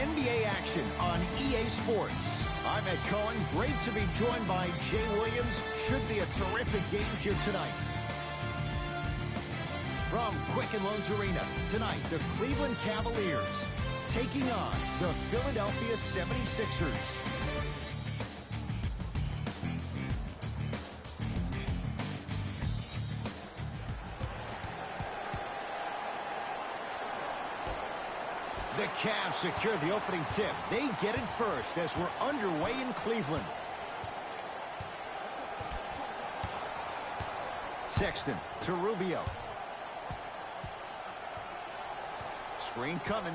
NBA action on EA Sports. I'm Ed Cohen. Great to be joined by Jay Williams. Should be a terrific game here tonight. From Quicken Loans Arena, tonight the Cleveland Cavaliers taking on the Philadelphia 76ers. The Cavs secure the opening tip. They get it first as we're underway in Cleveland. Sexton to Rubio. Screen coming.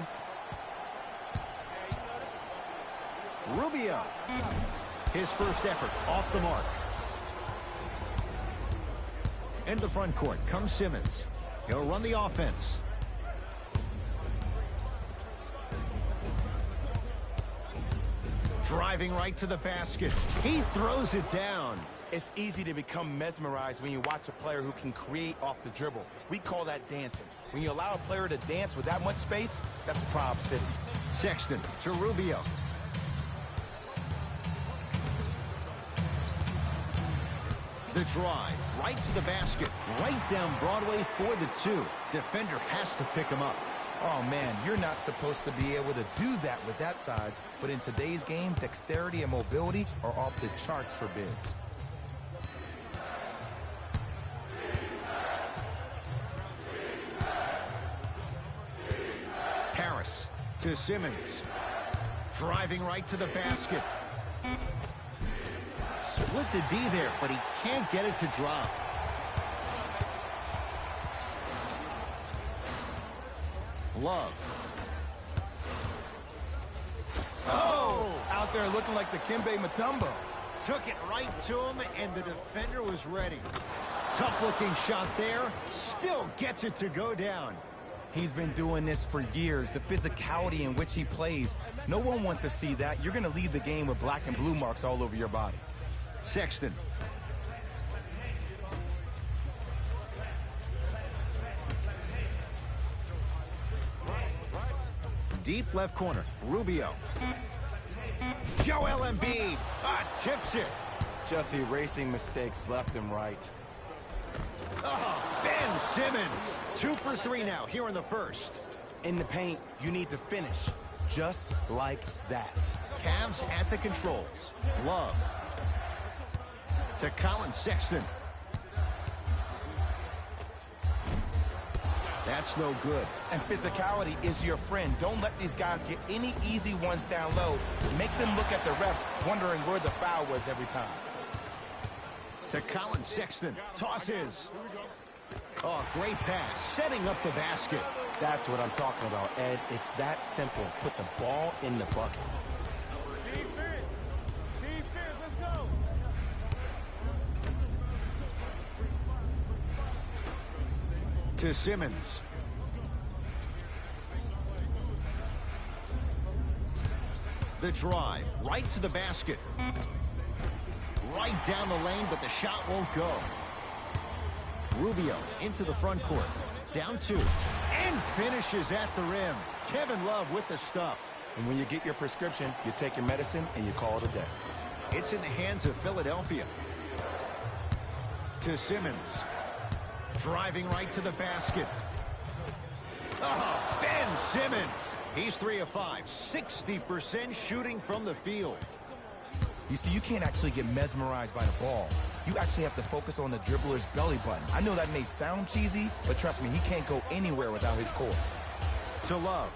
Rubio. His first effort off the mark. Into the front court comes Simmons. He'll run the offense. Driving right to the basket. He throws it down. It's easy to become mesmerized when you watch a player who can create off the dribble. We call that dancing. When you allow a player to dance with that much space, that's a Prob City. Sexton to Rubio. The drive, right to the basket, right down Broadway for the two. Defender has to pick him up. Oh, man, you're not supposed to be able to do that with that size, but in today's game, dexterity and mobility are off the charts for bigs. Harris to Simmons. Driving right to the basket. Split the D there, but he can't get it to drop. Love. Oh! Out there looking like the Kimbe Mutombo. Took it right to him, and the defender was ready. Tough-looking shot there. Still gets it to go down. He's been doing this for years. The physicality in which he plays. No one wants to see that. You're going to leave the game with black and blue marks all over your body. Sexton. Deep left corner, Rubio. Joel Embiid tips it. Just erasing mistakes left and right. Oh, Ben Simmons. 2 for 3 now here in the first. In the paint, you need to finish just like that. Cavs at the controls. Love. To Colin Sexton. That's no good. And physicality is your friend. Don't let these guys get any easy ones down low. Make them look at the refs, wondering where the foul was every time. To Colin Sexton. Tosses. Oh, great pass. Setting up the basket. That's what I'm talking about, Ed. It's that simple. Put the ball in the bucket. Defense. Defense, let's go. To Simmons. The drive, right to the basket. Right down the lane, but the shot won't go. Rubio into the front court. Down 2. And finishes at the rim. Kevin Love with the stuff. And when you get your prescription, you take your medicine and you call it a day. It's in the hands of Philadelphia. To Simmons. Driving right to the basket. Oh, Ben Simmons. He's 3 of 5. 60% shooting from the field. You see, you can't actually get mesmerized by the ball. You actually have to focus on the dribbler's belly button. I know that may sound cheesy, but trust me, he can't go anywhere without his core. To Love.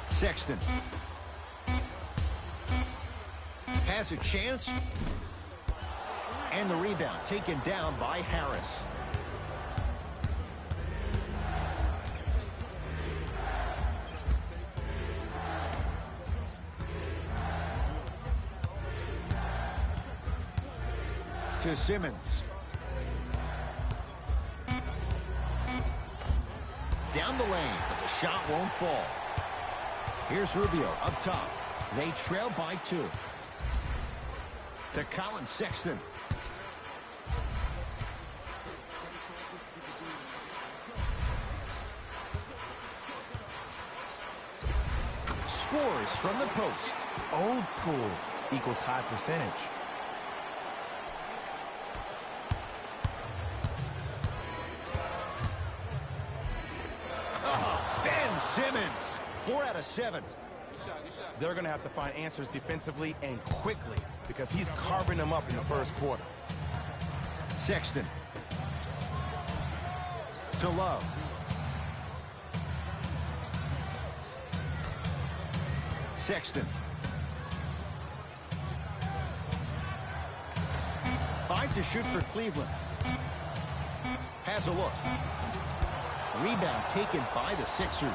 Sexton. Has a chance. And the rebound taken down by Harris. To Simmons. Down the lane, but the shot won't fall. Here's Rubio up top. They trail by 2. To Colin Sexton. scores from the post. Old school equals high percentage. Ben Simmons, 4 out of 7. They're going to have to find answers defensively and quickly because he's carving them up in the first quarter. Sexton. To Love. Sexton. 5 to shoot for Cleveland. Has a look. Rebound taken by the Sixers.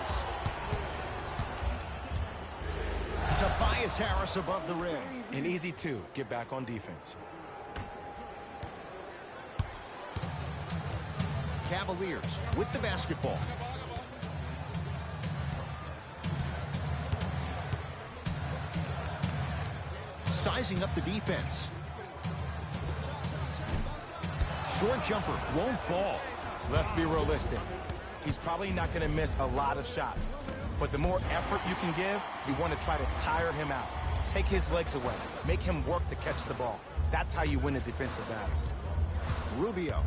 Tobias Harris above the rim. An easy 2. Get back on defense. Cavaliers with the basketball. Sizing up the defense. Short jumper won't fall. Let's be realistic. He's probably not going to miss a lot of shots. But the more effort you can give, you want to try to tire him out. Take his legs away. Make him work to catch the ball. That's how you win a defensive battle. Rubio.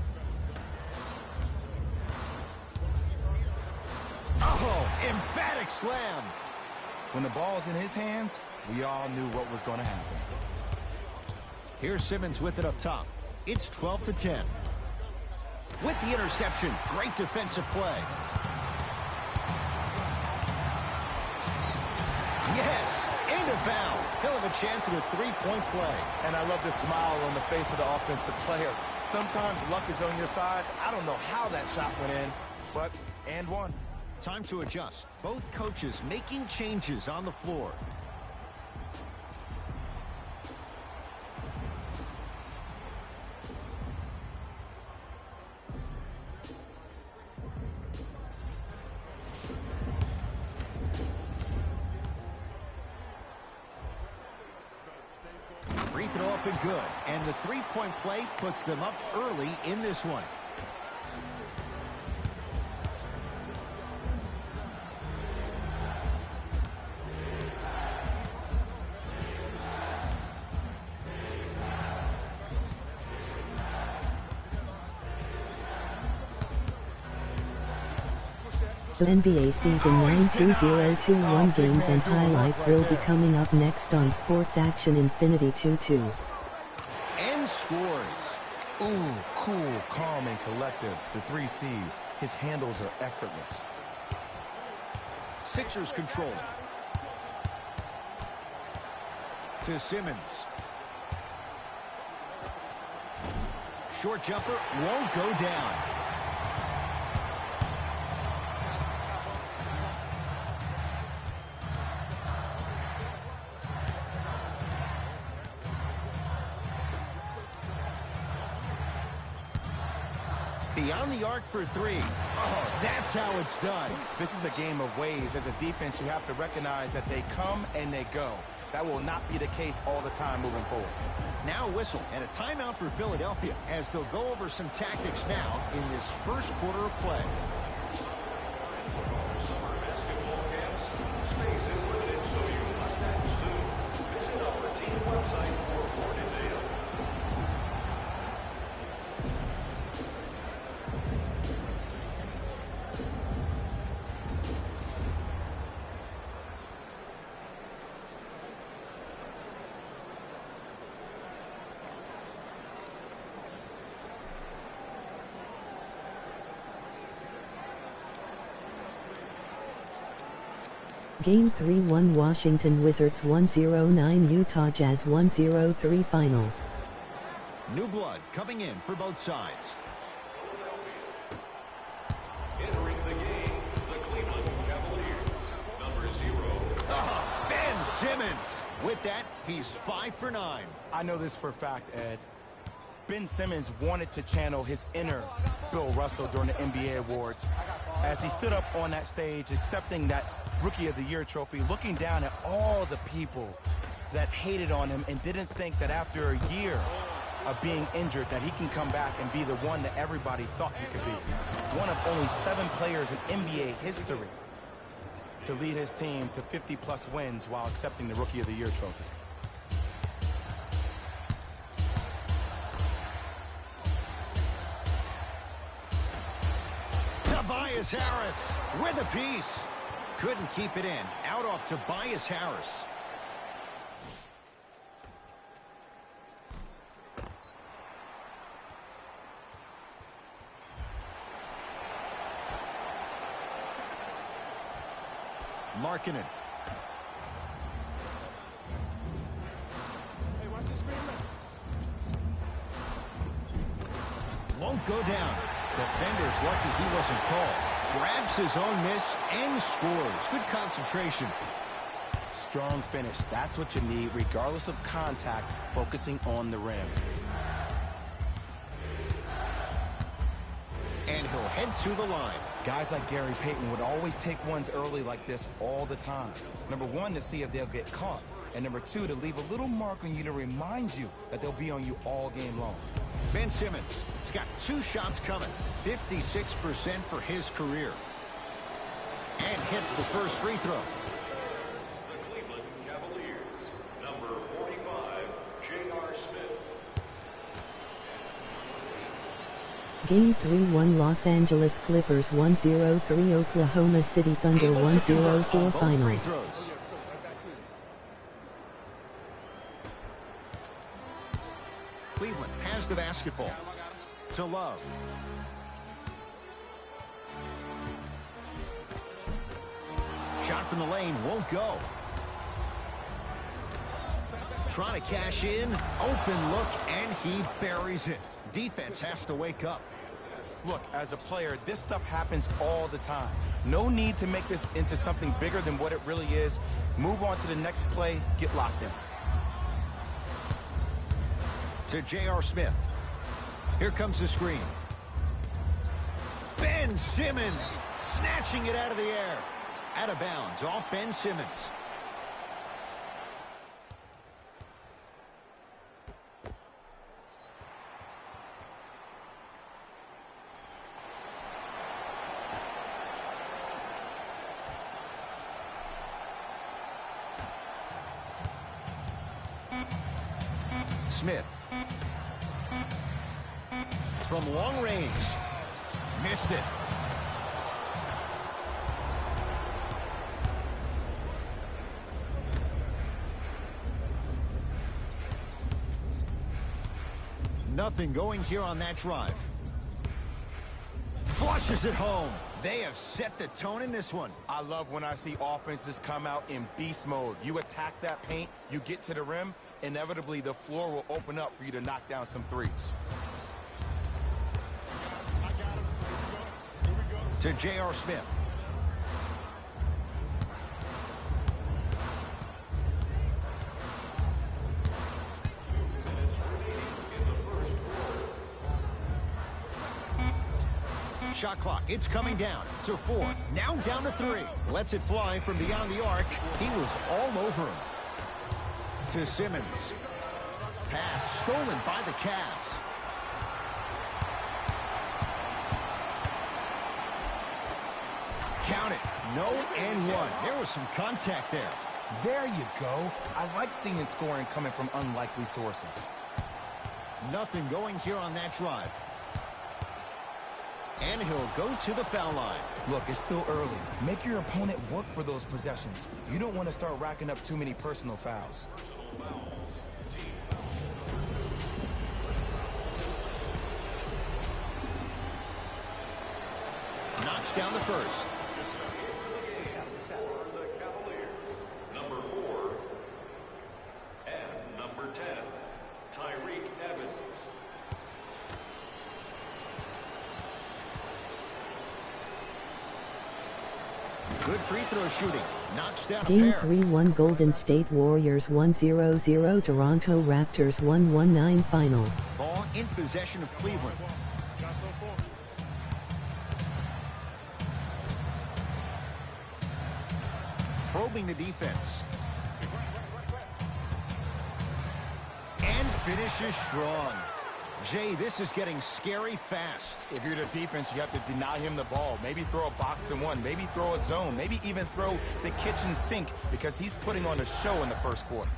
Oh, emphatic slam. When the ball's in his hands, we all knew what was going to happen. Here's Simmons with it up top. It's 12 to 10. With the interception, great defensive play. Yes, end of foul. He'll have a chance at a three-point play. And I love the smile on the face of the offensive player. Sometimes luck is on your side. I don't know how that shot went in, but and one. Time to adjust. Both coaches making changes on the floor. Free throw up and good. And the three-point play puts them up early in this one. The NBA Season 9 2021 games and highlights will be coming up next on Sports Action Infinity 2-2. And scores. Ooh, cool, calm, and collective. The 3 C's. His handles are effortless. Sixers control. To Simmons. Short jumper won't go down. Beyond the arc for 3. Oh, that's how it's done. This is a game of ways. As a defense, you have to recognize that they come and they go. That will not be the case all the time moving forward. Now a whistle and a timeout for Philadelphia as they'll go over some tactics now in this first quarter of play. Summer basketball camps. Space is limited, so you must act soon. Visit our team website for more details. Game 3-1 Washington Wizards 109 Utah Jazz 103 final. New blood coming in for both sides. Entering the game, the Cleveland Cavaliers, number 0. Ben Simmons. With that, he's 5 for 9. I know this for a fact, Ed. Ben Simmons wanted to channel his inner Bill Russell during the NBA awards as he stood up on that stage accepting that Rookie of the Year trophy, looking down at all the people that hated on him and didn't think that after a year of being injured that he can come back and be the one that everybody thought he could be. One of only 7 players in NBA history to lead his team to 50-plus wins while accepting the Rookie of the Year trophy. Tobias Harris with a piece. Couldn't keep it in. Out off Tobias Harris. Markkanen. Hey, watch the screen. Won't go down. Defender's lucky he wasn't called. Grabs his own miss and scores. Good concentration. Strong finish. That's what you need, regardless of contact, focusing on the rim. And he'll head to the line. Guys like Gary Payton would always take ones early like this all the time. Number one, to see if they'll get caught. And number two, to leave a little mark on you to remind you that they'll be on you all game long. Ben Simmons has got 2 shots coming. 56% for his career. And hits the first free throw. The Cleveland Cavaliers, number 45, J.R. Smith. Game 3-1 Los Angeles Clippers 1-0-3 Oklahoma City Thunder Able to convert 1-0-4 on both final. free throws. Cleveland has the basketball. To Love. Shot from the lane won't go. Trying to cash in. Open look, and he buries it. Defense has to wake up. Look, as a player, this stuff happens all the time. No need to make this into something bigger than what it really is. Move on to the next play, get locked in. To J.R. Smith. Here comes the screen. Ben Simmons snatching it out of the air. Out of bounds off Ben Simmons. Smith. From long range. Missed it. Nothing going here on that drive. Flushes it home. They have set the tone in this one. I love when I see offenses come out in beast mode. You attack that paint, you get to the rim, inevitably the floor will open up for you to knock down some threes. To J.R. Smith. Shot clock, it's coming down to 4. Now down to 3. Lets it fly from beyond the arc. He was all over him. To Simmons. Pass stolen by the Cavs. Count it. No and 1. There was some contact there. There you go. I like seeing scoring coming from unlikely sources. Nothing going here on that drive. And he'll go to the foul line. Look, it's still early. Make your opponent work for those possessions. You don't want to start racking up too many personal fouls. Knocks down the first. For the Cavaliers, number 4 and number 10, Tyreke Evans. Good free throw shooting. Knocks down a Game pair. 3-1 Golden State Warriors 1-0-0 Toronto Raptors 1-1-9 final. Ball in possession of Cleveland. Probing the defense. And finishes strong. Jay, this is getting scary fast. If you're the defense, you have to deny him the ball. Maybe throw a box and one. Maybe throw a zone. Maybe even throw the kitchen sink because he's putting on a show in the first quarter.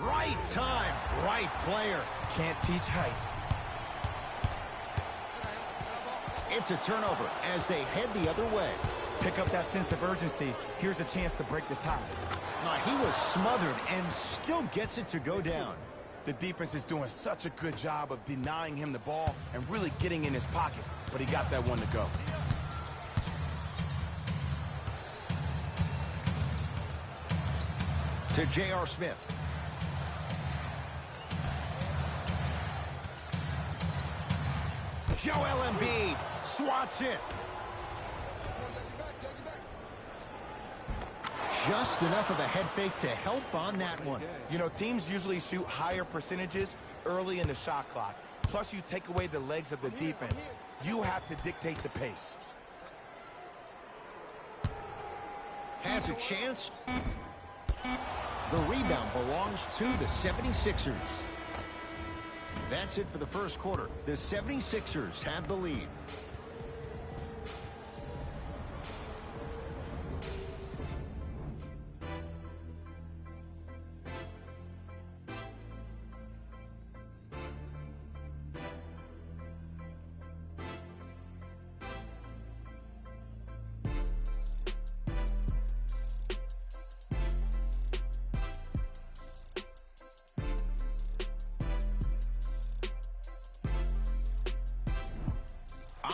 Right time, right player. Can't teach height. It's a turnover as they head the other way. Pick up that sense of urgency. Here's a chance to break the tie. He was smothered and still gets it to go down. The defense is doing such a good job of denying him the ball and really getting in his pocket, but he got that one to go. To J.R. Smith. Joel Embiid swats it. Just enough of a head fake to help on that one. You know, teams usually shoot higher percentages early in the shot clock. Plus, you take away the legs of the defense. You have to dictate the pace. Has a chance. The rebound belongs to the 76ers. That's it for the first quarter. The 76ers have the lead.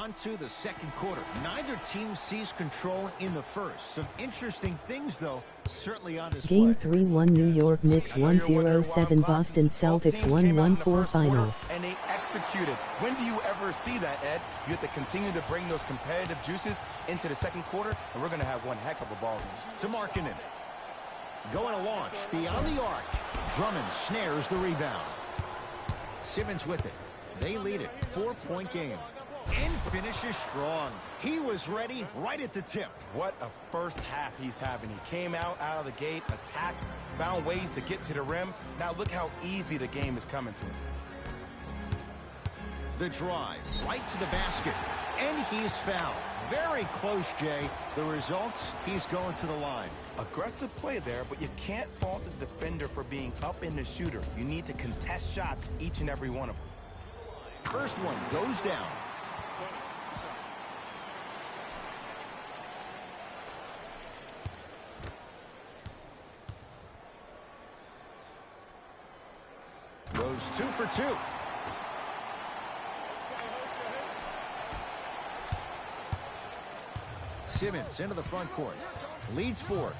On to the second quarter. Neither team sees control in the first. Some interesting things, though, certainly on display. Game 3-1 New York Knicks 107 Boston Celtics 114 final. And they executed. When do you ever see that, Ed? You have to continue to bring those competitive juices into the second quarter, and we're going to have one heck of a ball game. To Markkanen. Going to launch beyond the arc. Drummond snares the rebound. Simmons with it. They lead it. 4-point game. And finishes strong. He was ready right at the tip. What a first half he's having. He came out of the gate, attacked, found ways to get to the rim. Now look how easy the game is coming to him. The drive right to the basket. And he's fouled. Very close, Jay. The results, he's going to the line. Aggressive play there, but you can't fault the defender for being up in the shooter. You need to contest shots, each and every one of them. First one goes down. Goes 2 for 2. Simmons into the front court. Leads 4.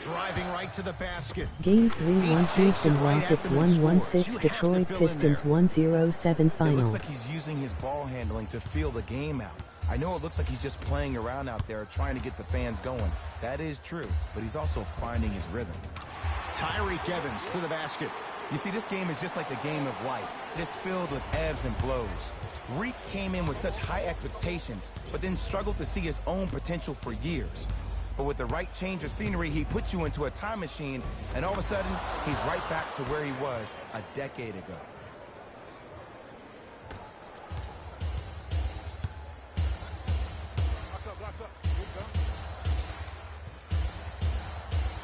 Driving right to the basket. Game 3-1 Houston Rockets 116 Detroit Pistons 107 It final. looks like he's using his ball handling to feel the game out. I know it looks like he's just playing around out there trying to get the fans going. That is true, but he's also finding his rhythm. Tyreke Evans to the basket. You see, this game is just like the game of life. It is filled with ebbs and flows. Reek came in with such high expectations, but then struggled to see his own potential for years. But with the right change of scenery, he puts you into a time machine, and all of a sudden, he's right back to where he was a decade ago.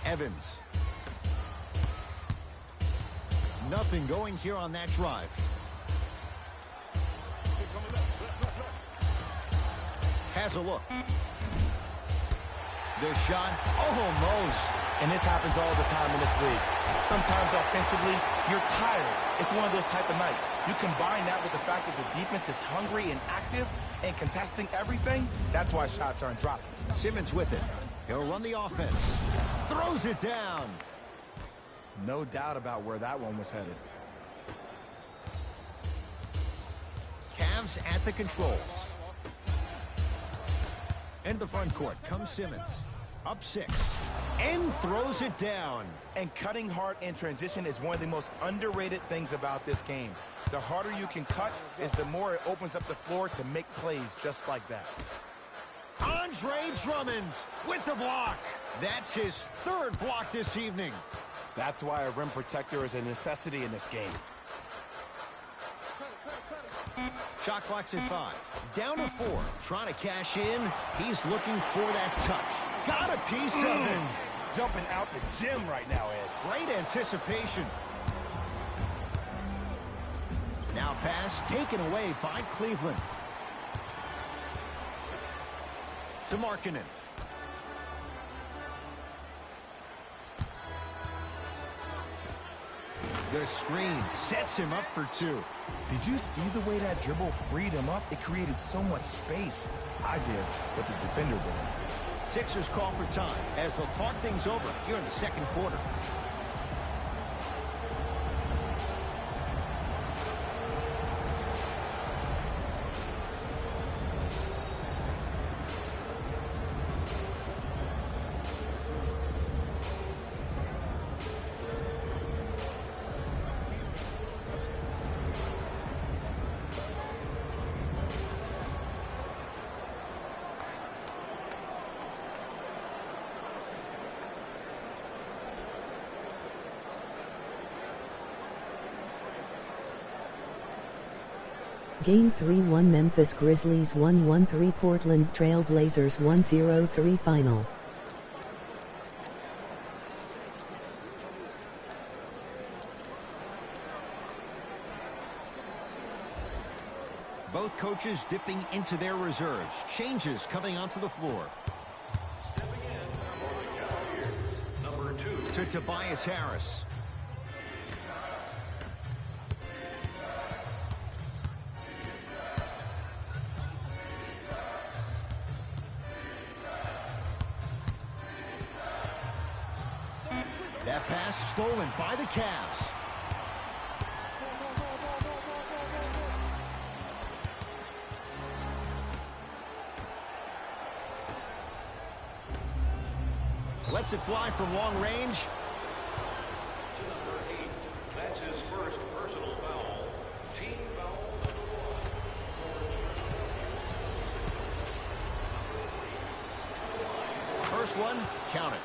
Evans. Nothing going here on that drive. Has a look. The shot, almost. And this happens all the time in this league. Sometimes offensively, you're tired. It's one of those type of nights. You combine that with the fact that the defense is hungry and active and contesting everything, that's why shots aren't dropping. Simmons with it. He'll run the offense. Throws it down. No doubt about where that one was headed. Cavs at the controls. Into the front court comes Simmons. Up 6. And throws it down. And cutting hard in transition is one of the most underrated things about this game. The harder you can cut is the more it opens up the floor to make plays just like that. Andre Drummond with the block. That's his third block this evening. That's why a rim protector is a necessity in this game. Shot clock's at 5. Down to 4. Trying to cash in. He's looking for that touch. Got a piece of it. Jumping out the gym right now, Ed. Great anticipation. Now pass taken away by Cleveland. To Markkanen. The screen sets him up for 2. Did you see the way that dribble freed him up? It created so much space. I did, but the defender didn't. Sixers call for time as they'll talk things over here in the second quarter. Game 3-1 Memphis Grizzlies 1-1-3 Portland Trail Blazers 1-0-3 final. Both coaches dipping into their reserves. Changes coming onto the floor. Stepping in for the Cavaliers, number 2. To Tobias Harris. That pass stolen by the Cavs. Lets it fly from long range. To number 8. That's his first personal foul. Team foul number 1. First one, count it.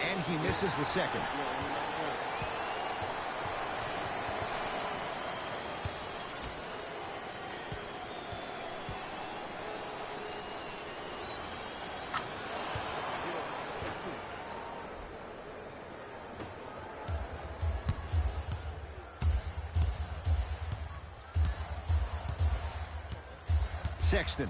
And he misses the second. Sexton.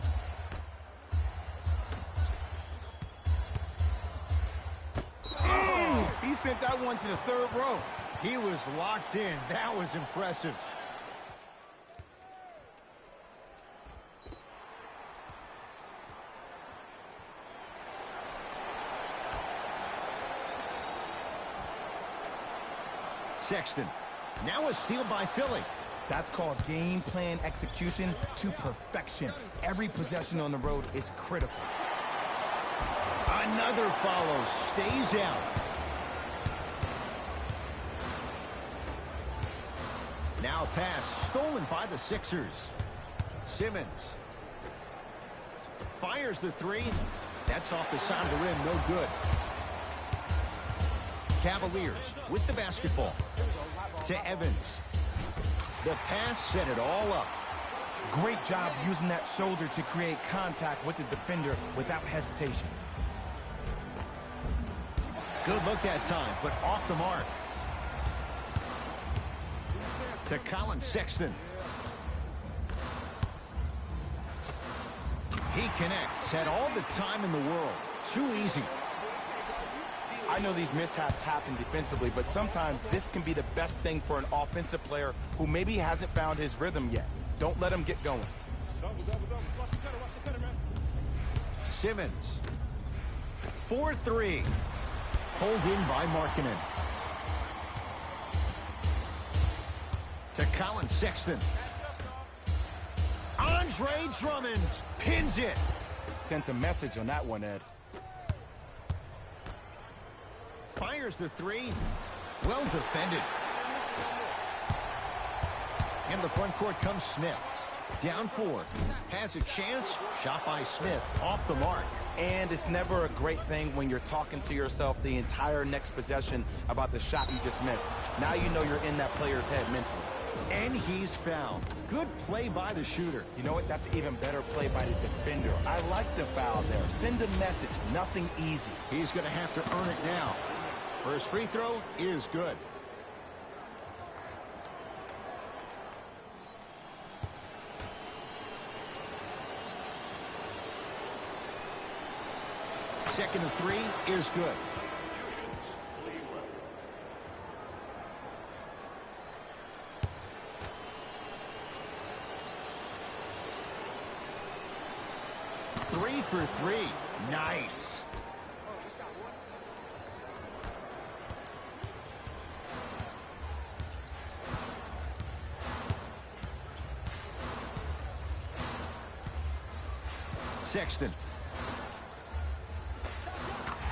He sent that one to the third row. He was locked in. That was impressive. Sexton. Now a steal by Philly. That's called game plan execution to perfection. Every possession on the road is critical. Another follow. Stays out. Now pass stolen by the Sixers. Simmons. Fires the 3. That's off the side of the rim. No good. Cavaliers with the basketball. To Evans. The pass set it all up. Great job using that shoulder to create contact with the defender without hesitation. Good look that time, but off the mark. To Colin Sexton. He connects. Had all the time in the world. Too easy. I know these mishaps happen defensively, but sometimes this can be the best thing for an offensive player who maybe hasn't found his rhythm yet. Don't let him get going. Simmons. 4-3. Pulled in by Markkanen. To Colin Sexton. Andre Drummond pins it. Sent a message on that one, Ed. Fires the three. Well defended. In the front court comes Smith. Down 4. Has a chance. Shot by Smith. Off the mark. And it's never a great thing when you're talking to yourself the entire next possession about the shot you just missed. Now you know you're in that player's head mentally. And he's fouled. Good play by the shooter. You know what? That's even better play by the defender. I like the foul there. Send a message. Nothing easy. He's going to have to earn it now. First free throw is good. Second and 3 is good. Three for 3. Nice. Sexton.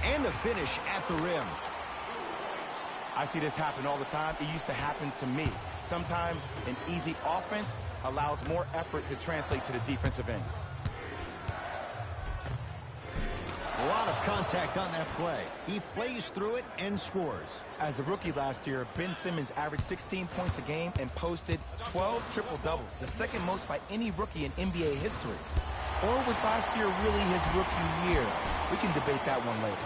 And the finish at the rim. I see this happen all the time. It used to happen to me. Sometimes an easy offense allows more effort to translate to the defensive end. A lot of contact on that play. He plays through it and scores. As a rookie last year, Ben Simmons averaged 16 points a game and posted 12 triple-doubles, the second most by any rookie in NBA history. Or was last year really his rookie year? We can debate that one later.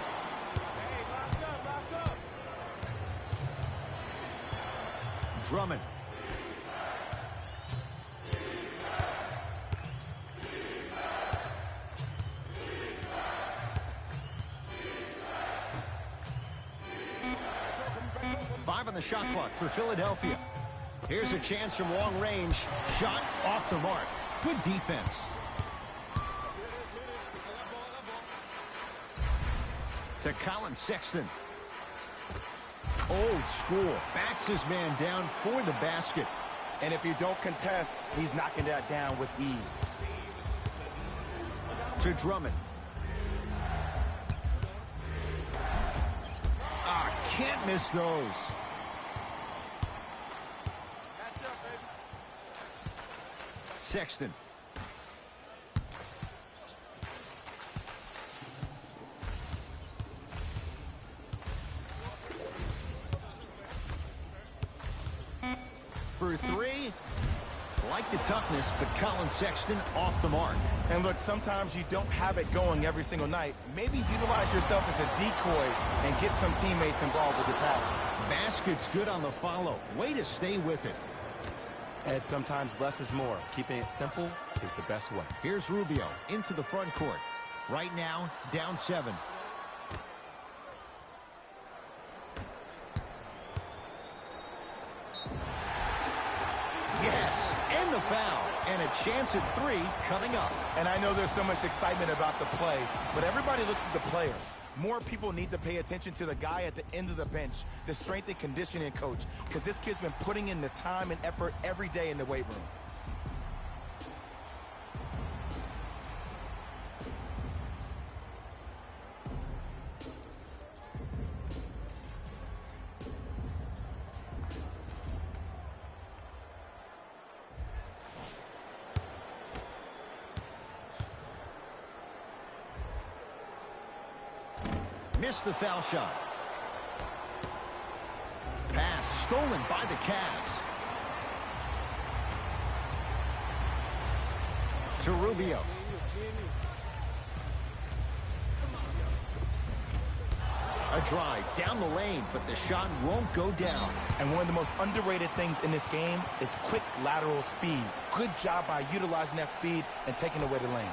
Lock up. Drummond. Five on the shot clock for Philadelphia. Here's a chance from long range. Shot off the mark. Good defense. To Colin Sexton. Old school. Backs his man down for the basket. And if you don't contest, he's knocking that down with ease. To Drummond. Can't miss those. Sexton. For 3. Like the toughness, but Colin Sexton off the mark. And look, sometimes you don't have it going every single night. Maybe utilize yourself as a decoy and get some teammates involved with your passing. Basket's good on the follow. Way to stay with it. And sometimes less is more. Keeping it simple is the best way. Here's Rubio into the front court. Right now, down 7. Yes, and the foul. And a chance at 3 coming up. And I know there's so much excitement about the play, but everybody looks at the player. More people need to pay attention to the guy at the end of the bench, the strength and conditioning coach, because this kid's been putting in the time and effort every day in the weight room. Missed the foul shot. Pass stolen by the Cavs. To Rubio. A drive down the lane, but the shot won't go down. And one of the most underrated things in this game is quick lateral speed. Good job by utilizing that speed and taking away the lane.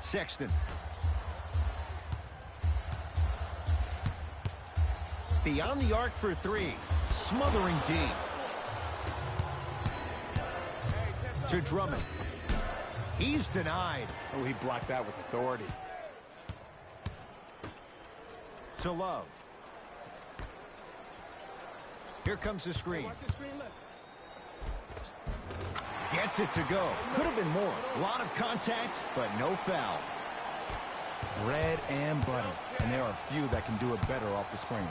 Sexton. Beyond the arc for 3. Smothering deep. To Drummond. He's denied. Oh, he blocked that with authority. To Love. Here comes the screen. Gets it to go. Could have been more. A lot of contact, but no foul. Bread and butter. And there are few that can do it better off the screen.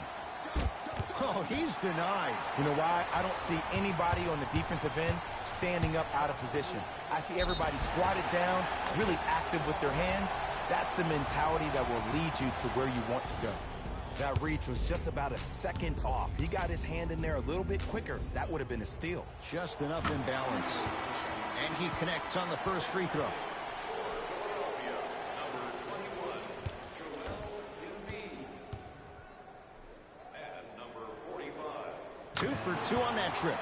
Oh, he's denied. You know why? I don't see anybody on the defensive end standing up out of position. I see everybody squatted down, really active with their hands. That's the mentality that will lead you to where you want to go. That reach was just about a second off. He got his hand in there a little bit quicker. That would have been a steal. Just enough imbalance. And he connects on the first free throw. Number 45. 2 for 2 on that trip.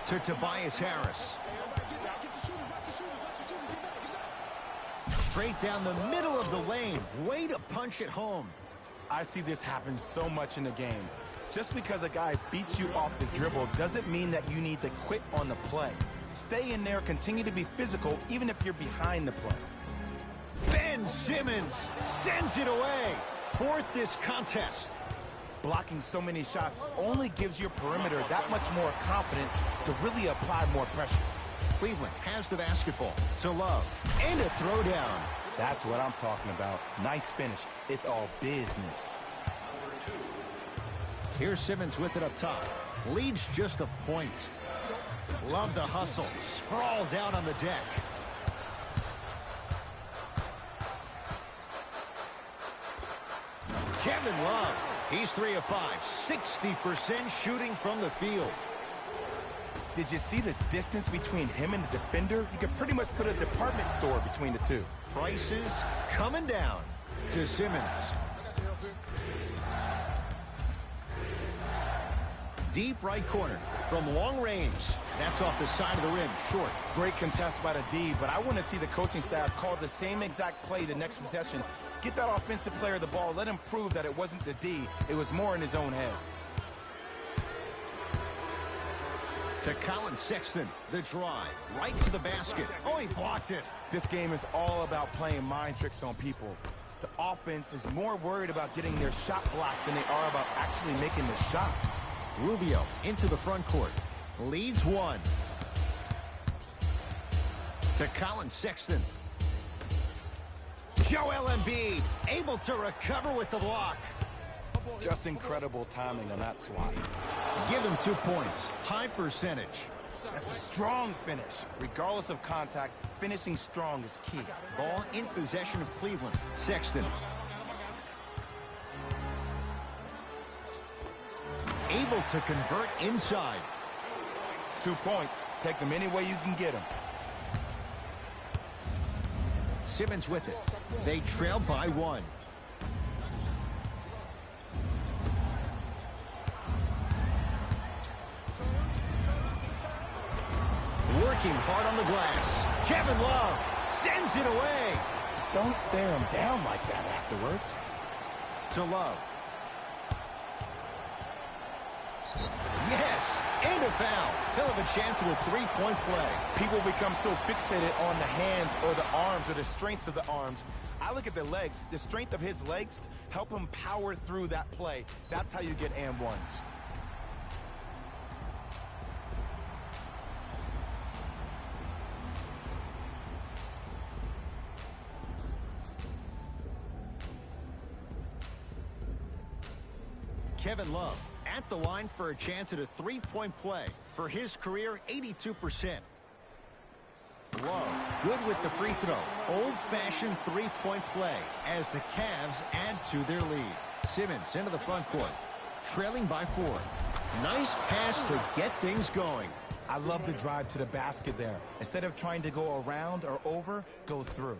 To Tobias Harris. Straight down the middle of the lane. Way to punch it home. I see this happen so much in the game. Just because a guy beats you off the dribble doesn't mean that you need to quit on the play. Stay in there, continue to be physical, even if you're behind the play. Ben Simmons sends it away. Fourth this contest. Blocking so many shots only gives your perimeter that much more confidence to really apply more pressure. Cleveland has the basketball to Love. And a throwdown. That's what I'm talking about. Nice finish. It's all business. Here's Simmons with it up top. Leads just a point. Love the hustle. Sprawl down on the deck. Kevin Love. He's 3 of 5. 60% shooting from the field. Did you see the distance between him and the defender? You could pretty much put a department store between the two. Prices coming down to Simmons. Deep right corner from long range. That's off the side of the rim, short. Great contest by the D, but I want to see the coaching staff call the same exact play the next possession. Get that offensive player the ball. Let him prove that it wasn't the D. It was more in his own head. To Colin Sexton, the drive, right to the basket. Oh, he blocked it. This game is all about playing mind tricks on people. The offense is more worried about getting their shot blocked than they are about actually making the shot. Rubio into the front court. Leads one. To Colin Sexton. Joel Embiid able to recover with the block. Just incredible timing on that swat. Give him 2 points. High percentage. That's a strong finish. Regardless of contact, finishing strong is key. Ball in possession of Cleveland. Sexton. Able to convert inside. 2 points. Take them any way you can get them. Simmons with it. They trail by 1. Working hard on the glass. Kevin Love sends it away. Don't stare him down like that afterwards. To Love. Yes, and a foul. He'll have a chance at a three-point play. People become so fixated on the hands or the arms or the strengths of the arms. I look at the legs. The strength of his legs help him power through that play. That's how you get and ones. Kevin Love at the line for a chance at a three-point play. For his career, 82%. Love, good with the free throw. Old-fashioned three-point play as the Cavs add to their lead. Simmons into the front court, trailing by 4. Nice pass to get things going. I love the drive to the basket there. Instead of trying to go around or over, go through.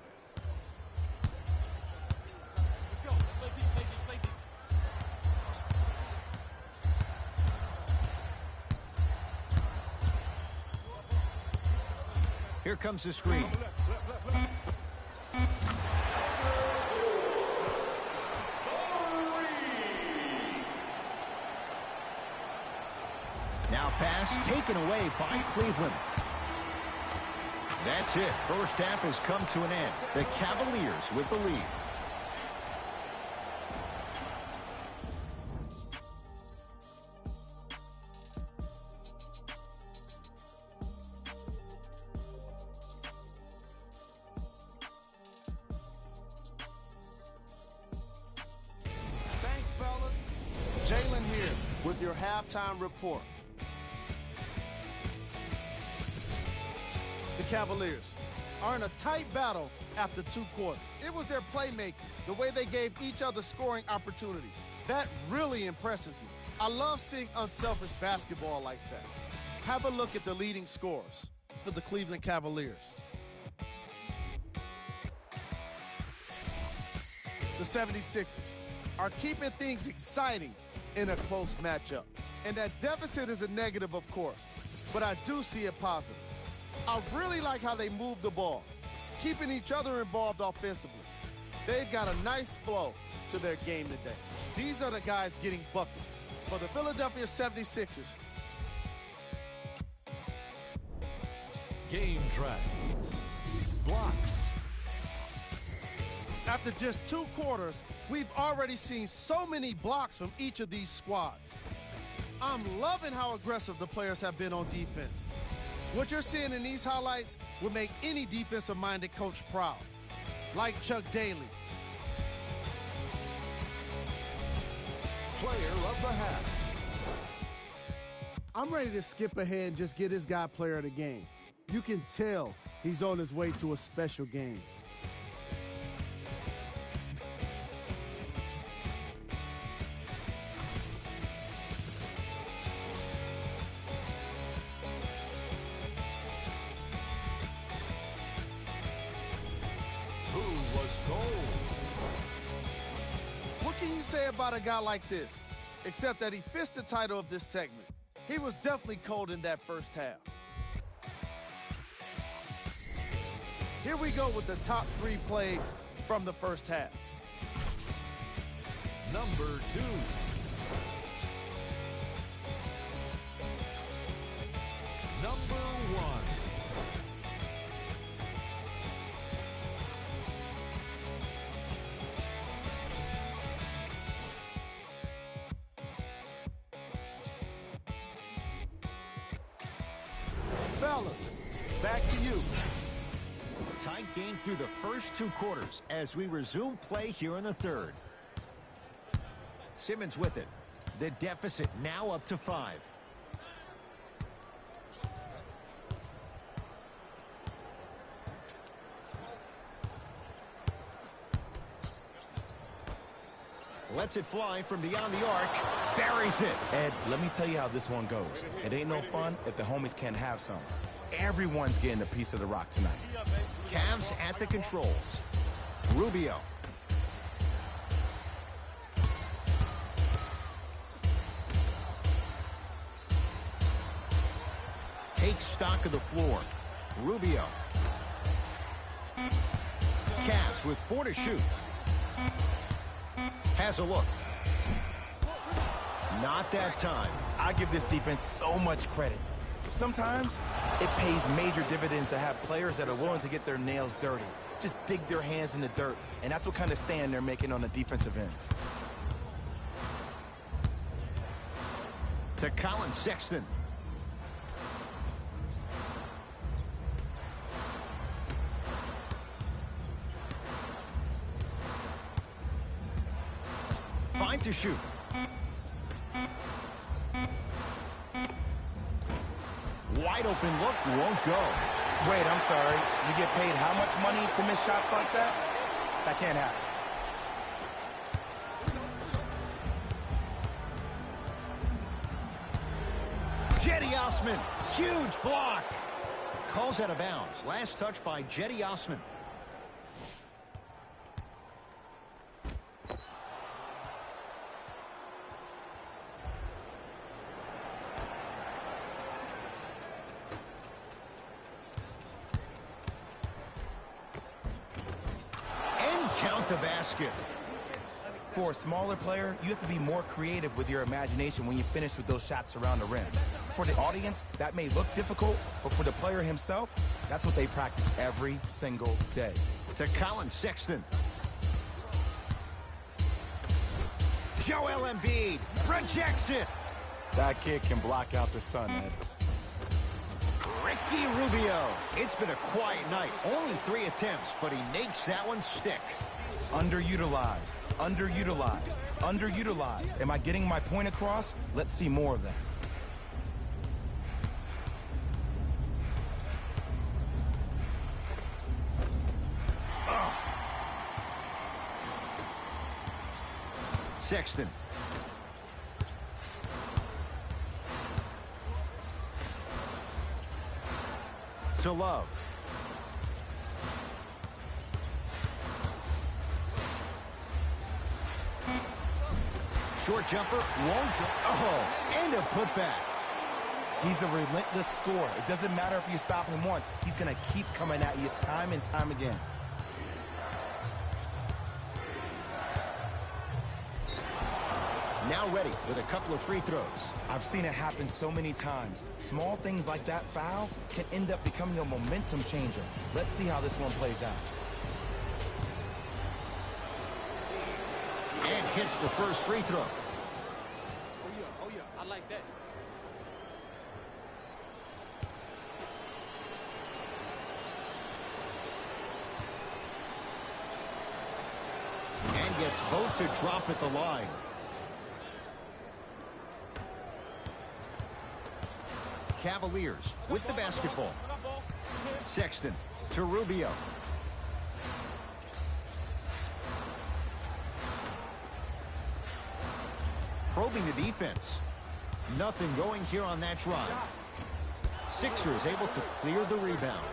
Here comes the screen. Now pass taken away by Cleveland. That's it. First half has come to an end. The Cavaliers with the lead. with your halftime report. The Cavaliers are in a tight battle after 2 quarters. It was their playmaking, the way they gave each other scoring opportunities. That really impresses me. I love seeing unselfish basketball like that. Have a look at the leading scorers for the Cleveland Cavaliers. The 76ers are keeping things exciting in a close matchup. And that deficit is a negative, of course, but I do see it positive. I really like how they move the ball, keeping each other involved offensively. They've got a nice flow to their game today. These are the guys getting buckets. For the Philadelphia 76ers, Game track. Blocks. after just 2 quarters, we've already seen so many blocks from each of these squads. I'm loving how aggressive the players have been on defense. What you're seeing in these highlights would make any defensive-minded coach proud, like Chuck Daly. Player of the half. I'm ready to skip ahead and just get this guy player of the game. You can tell he's on his way to a special game. Who was gold? What can you say about a guy like this? Except that he fits the title of this segment. He was definitely cold in that first half. Here we go with the top 3 plays from the first half. Number 2. Number 1. Fellas, back to you. Tight game through the first 2 quarters as we resume play here in the third. Simmons with it. The deficit now up to 5. Lets it fly from beyond the arc. Buries it. Ed, let me tell you how this one goes. It ain't no fun if the homies can't have some. Everyone's getting a piece of the rock tonight. Cavs at the controls. Rubio. Takes stock of the floor. Rubio. Cavs with 4 to shoot. Has a look. Not that time. I give this defense so much credit. Sometimes it pays major dividends to have players that are willing to get their nails dirty. Just dig their hands in the dirt. And that's what kind of stand they're making on the defensive end. To Colin Sexton. To shoot. Wide open look, won't go. Wait, I'm sorry. You get paid how much money to miss shots like that? That can't happen. Jetty Osman, huge block. Calls out of bounds. Last touch by Jetty Osman. Count the basket. For a smaller player, you have to be more creative with your imagination when you finish with those shots around the rim. For the audience, that may look difficult, but for the player himself, that's what they practice every single day. To Colin Sexton. Joel Embiid rejects it. That kid can block out the sun, Ed. Ricky Rubio. It's been a quiet night. Only 3 attempts, but he makes that one stick. Underutilized, underutilized, underutilized. Am I getting my point across? Let's see more of that. Sexton. To Love. Short jumper won't go. Oh, and a putback. He's a relentless scorer. It doesn't matter if you stop him once. He's going to keep coming at you time and time again. Now ready with a couple of free throws. I've seen it happen so many times. Small things like that foul can end up becoming a momentum changer. Let's see how this one plays out. And hits the first free throw. Oh yeah, I like that. And gets both to drop at the line. Cavaliers with the basketball. Sexton to Rubio. Probing the defense. Nothing going here on that drive. Sixers able to clear the rebound.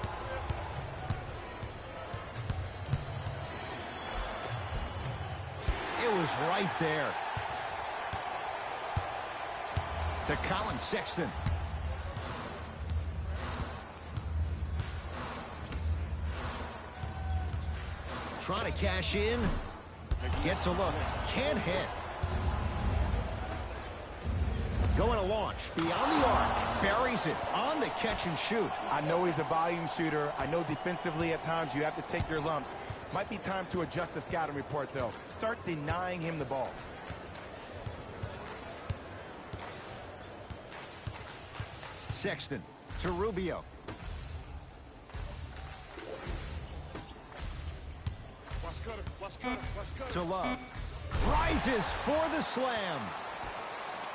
It was right there. To Colin Sexton. Trying to cash in. Gets a look. Can't hit. Going to launch. Beyond the arc. Buries it on the catch and shoot. I know he's a volume shooter. I know defensively at times you have to take your lumps. Might be time to adjust the scouting report, though. Start denying him the ball. Sexton to Rubio. To Love. Rises for the slam.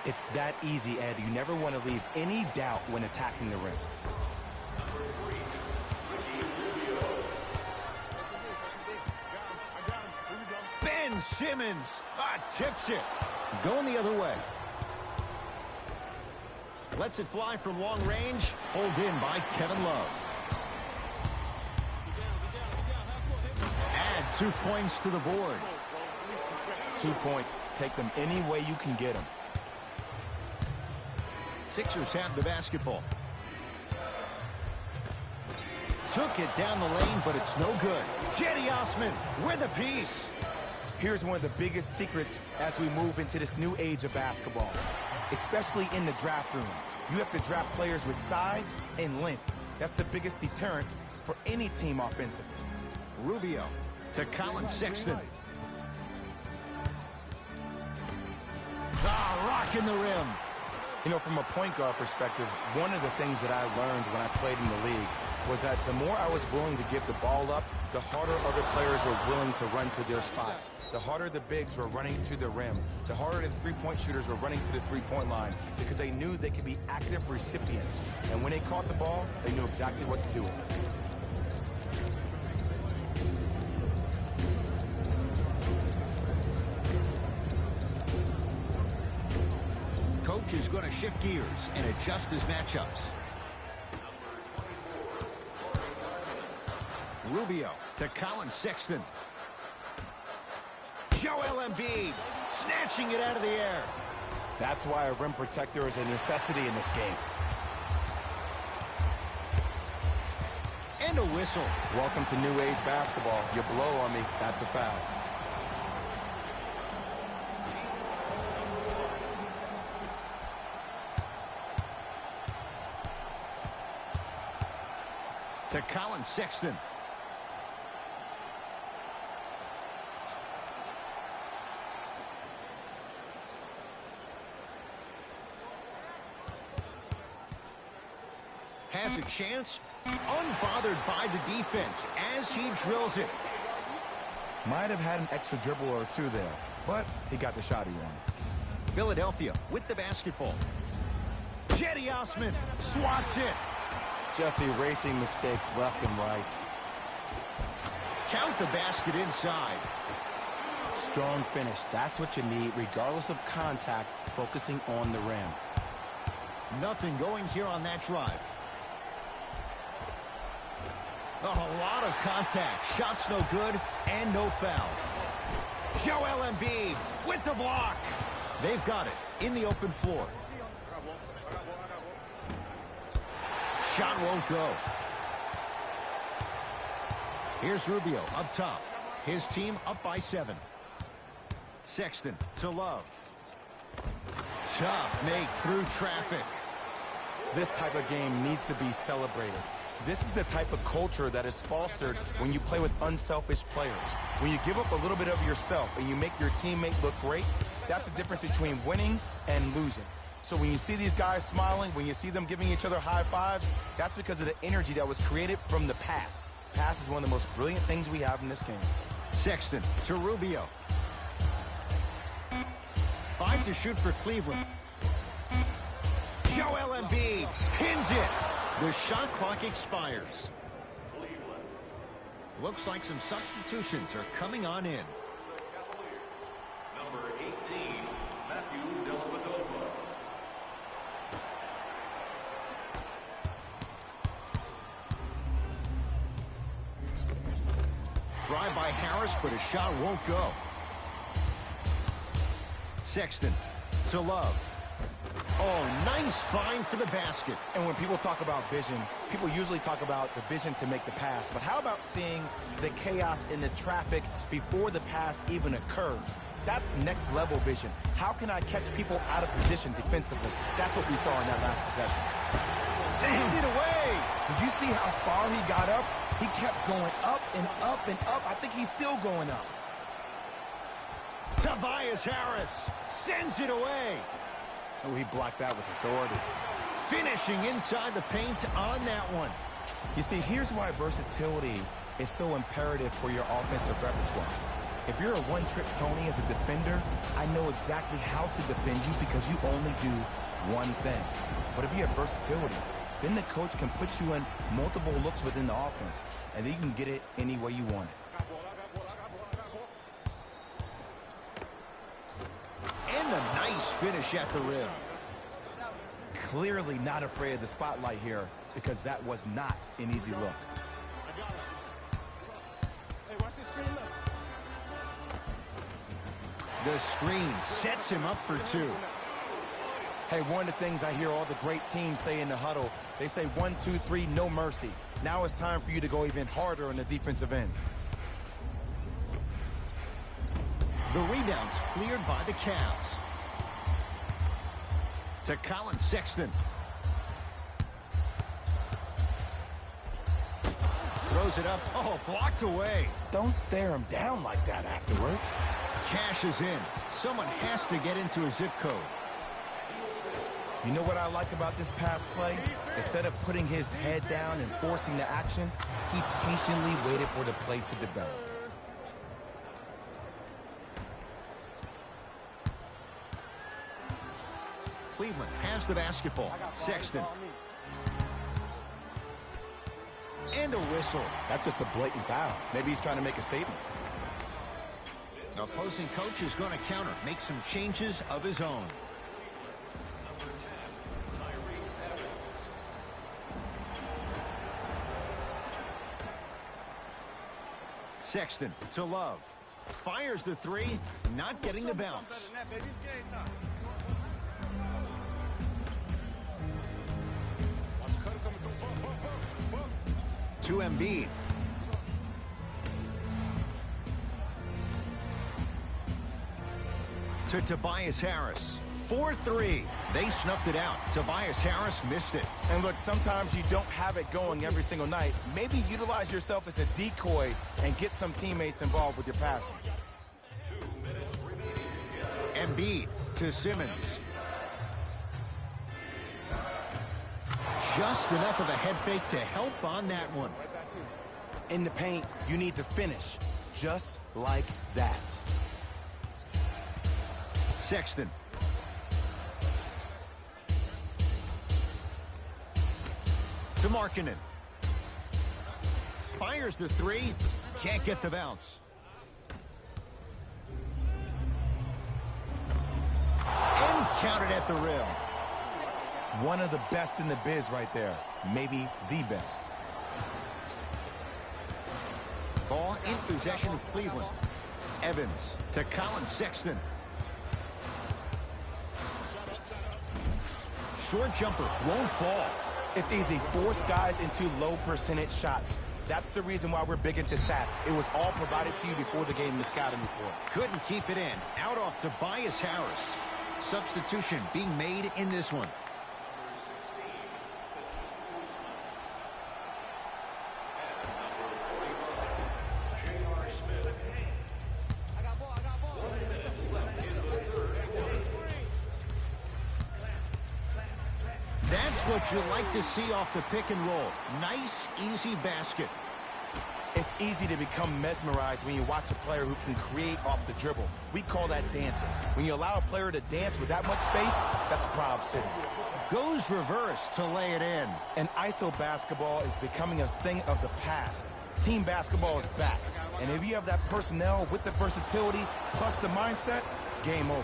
It's that easy, Ed. You never want to leave any doubt when attacking the rim. Ben Simmons tips it. Going the other way. Lets it fly from long range. Pulled in by Kevin Love. Add 2 points to the board. 2 points. Take them any way you can get them. Sixers have the basketball. Took it down the lane, but it's no good. Jetty Osman with a piece. Here's one of the biggest secrets as we move into this new age of basketball, especially in the draft room. You have to draft players with size and length. That's the biggest deterrent for any team offensively. Rubio to Colin Sexton. Rocking the rim. You know, from a point guard perspective, one of the things that I learned when I played in the league was that the more I was willing to give the ball up, the harder other players were willing to run to their spots. The harder the bigs were running to the rim. The harder the three-point shooters were running to the three-point line because they knew they could be active recipients. And when they caught the ball, they knew exactly what to do with it. Coach is going to shift gears and adjust his matchups. Rubio to Colin Sexton. Joel Embiid snatching it out of the air. That's why a rim protector is a necessity in this game. And a whistle. Welcome to new age basketball. You blow on me, that's a foul. To Colin Sexton. Has a chance, unbothered by the defense as he drills it. Might have had an extra dribble or two there, but he got the shot he wanted. Philadelphia with the basketball. Jetty Osman swats it. Just erasing mistakes left and right. Count the basket inside. Strong finish. That's what you need, regardless of contact, focusing on the rim. Nothing going here on that drive. Oh, a lot of contact. Shots no good and no foul. Joel Embiid with the block. They've got it in the open floor. Shot won't go. Here's Rubio up top. His team up by 7. Sexton to Love. Tough make through traffic. This type of game needs to be celebrated. This is the type of culture that is fostered when you play with unselfish players. When you give up a little bit of yourself and you make your teammate look great, that's the difference between winning and losing. So when you see these guys smiling, when you see them giving each other high fives, that's because of the energy that was created from the pass. Pass is one of the most brilliant things we have in this game. Sexton to Rubio. 5 to shoot for Cleveland. Joel Embiid pins it. The shot clock expires. Looks like some substitutions are coming on in. Number 18, Matthew Dellavedova. Drive by Harris, but a shot won't go. Sexton to Love. Oh, nice find for the basket. And when people talk about vision, people usually talk about the vision to make the pass. But how about seeing the chaos in the traffic before the pass even occurs? That's next level vision. How can I catch people out of position defensively? That's what we saw in that last possession. Send it away. Did you see how far he got up? He kept going up and up and up. I think he's still going up. Tobias Harris sends it away. Oh, he blocked that with authority. Finishing inside the paint on that one. You see, here's why versatility is so imperative for your offensive repertoire. If you're a one-trick pony as a defender, I know exactly how to defend you because you only do one thing. But if you have versatility, then the coach can put you in multiple looks within the offense, and then you can get it any way you want it. And a nice finish at the rim. Clearly not afraid of the spotlight here because that was not an easy look. Hey, watch this screen, look. The screen sets him up for 2. Hey, one of the things I hear all the great teams say in the huddle, they say 1, 2, 3, no mercy. Now it's time for you to go even harder on the defensive end. The rebound's cleared by the Cavs. To Colin Sexton. Throws it up. Oh, blocked away. Don't stare him down like that afterwards. Cash is in. Someone has to get into a zip code. You know what I like about this pass play? Instead of putting his head down and forcing the action, he patiently waited for the play to develop. Cleveland has the basketball. Sexton. And a whistle. That's just a blatant foul. Maybe he's trying to make a statement. Opposing coach is going to counter, make some changes of his own. Sexton to Love. Fires the 3, not getting the bounce. To Embiid. To Tobias Harris. 4-3. They snuffed it out. Tobias Harris missed it. And look, sometimes you don't have it going every single night. Maybe utilize yourself as a decoy and get some teammates involved with your passing. Embiid to Simmons. Just enough of a head fake to help on that one. In the paint, you need to finish. just like that. Sexton. To Markkanen. Fires the three. Can't get the bounce. And counted at the rim. One of the best in the biz right there. Maybe the best. Ball in possession of Cleveland. Evans to Colin Sexton. Short jumper won't fall. It's easy. Force guys into low percentage shots. That's the reason why we're big into stats. It was all provided to you before the game in the scouting report. Couldn't keep it in. Out off Tobias Harris. Substitution being made in this one. That's what you like to see off the pick and roll. Nice, easy basket. It's easy to become mesmerized when you watch a player who can create off the dribble. We call that dancing. When you allow a player to dance with that much space, that's Prob City. Goes reverse to lay it in. And ISO basketball is becoming a thing of the past. Team basketball is back. And if you have that personnel with the versatility plus the mindset, game over.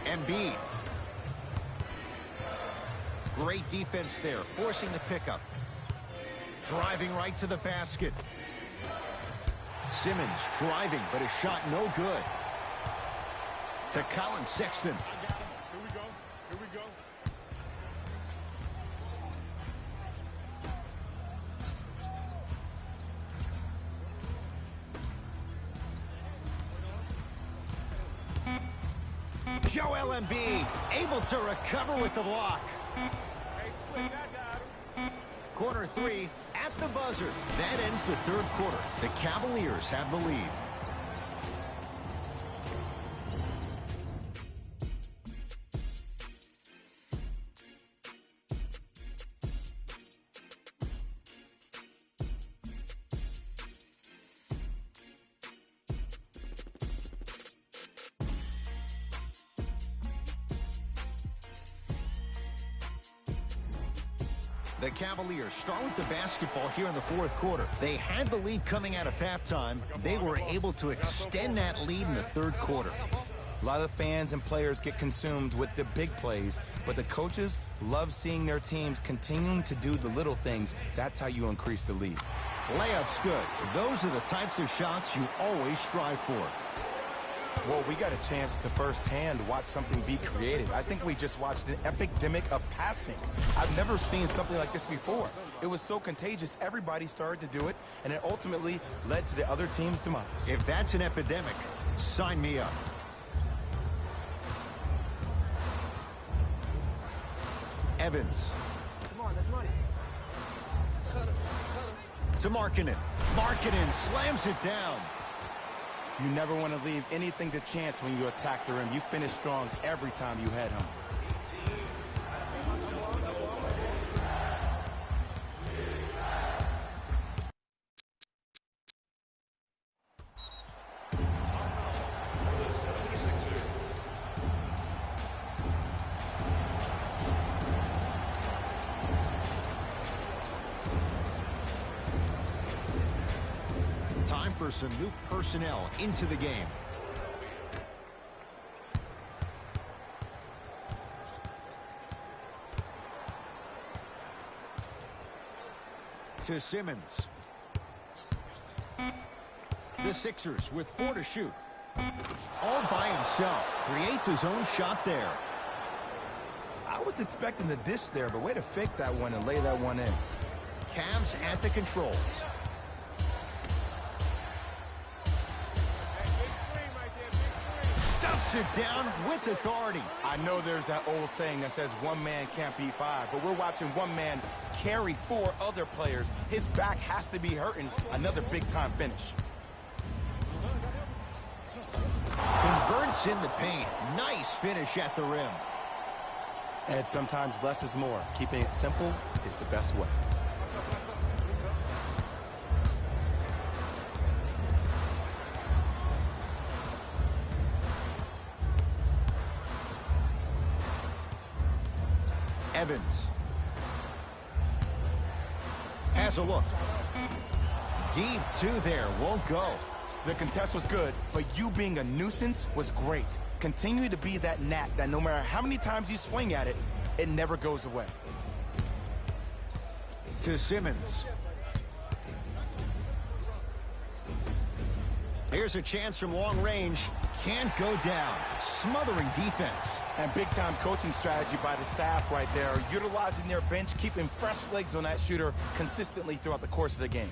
Embiid. Great defense there, forcing the pickup. Driving right to the basket. Simmons driving, but his shot no good. To Colin Sexton. Here we go. Here we go. Joel Embiid able to recover with the block. Hey, switch, I got him. Corner three at the buzzer. That ends the third quarter. The Cavaliers have the lead. The Cavaliers start with the basketball here in the fourth quarter. They had the lead coming out of halftime. They were able to extend that lead in the third quarter. A lot of fans and players get consumed with the big plays, but the coaches love seeing their teams continuing to do the little things. That's how you increase the lead. Layup's good. Those are the types of shots you always strive for. Well, we got a chance to firsthand watch something be created. I think we just watched an epidemic of passing. I've never seen something like this before. It was so contagious, everybody started to do it, and it ultimately led to the other team's demise. If that's an epidemic, sign me up. Evans. Come on, that's money. To Markkanen. Markkanen slams it down. You never want to leave anything to chance when you attack the rim. You finish strong every time you head home. Time for some new personnel into the game. To Simmons. The Sixers with 4 to shoot. All by himself. Creates his own shot there. I was expecting the dish there, but way to fake that one and lay that one in. Cavs at the controls. Stuffs it down with authority. I know there's that old saying that says one man can't beat five, but we're watching one man carry 4 other players. His back has to be hurting. Another big-time finish. Converts in the paint. Nice finish at the rim. And sometimes less is more. Keeping it simple is the best way. Evans has a look. Deep two there, won't go. The contest was good, but you being a nuisance was great. Continue to be that gnat that no matter how many times you swing at it, it never goes away. To Simmons. Here's a chance from long range. Can't go down. Smothering defense. And big-time coaching strategy by the staff right there, utilizing their bench, keeping fresh legs on that shooter consistently throughout the course of the game.